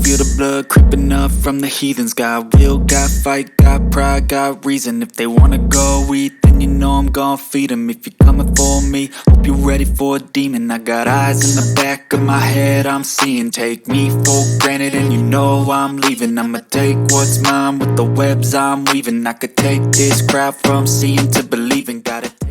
feel the blood creeping up from the heathens. Got will, got fight, got pride, got reason. If they wanna go eat, then you know I'm gon' feed them. If you're coming for me, hope you're ready for a demon. I got eyes in the back of my head, I'm seeing. Take me for granted and you know I'm leaving. I'ma take what's mine with the webs I'm weaving. I could take this crowd from seeing to believing. Gotta take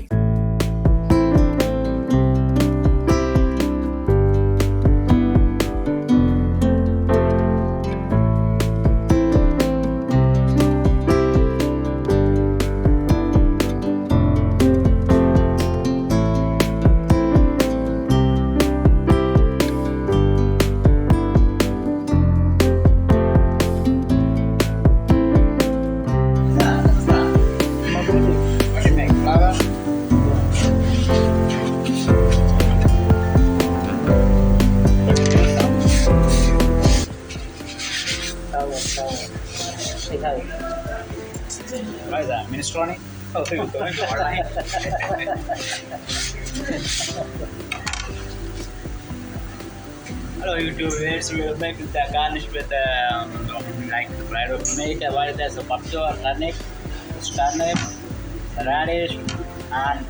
What is that? Minestrone? Oh, you're going to order. Hello YouTube viewers, we will make the garnish with like the fried tomato, what is that? So potato, garlic, turnip, radish, and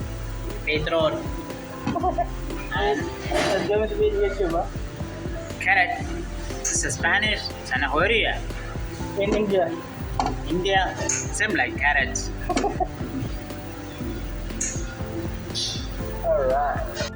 beetroot, and carrot. This is Spanish, zanahoria. In India. India, same like carrots. Alright.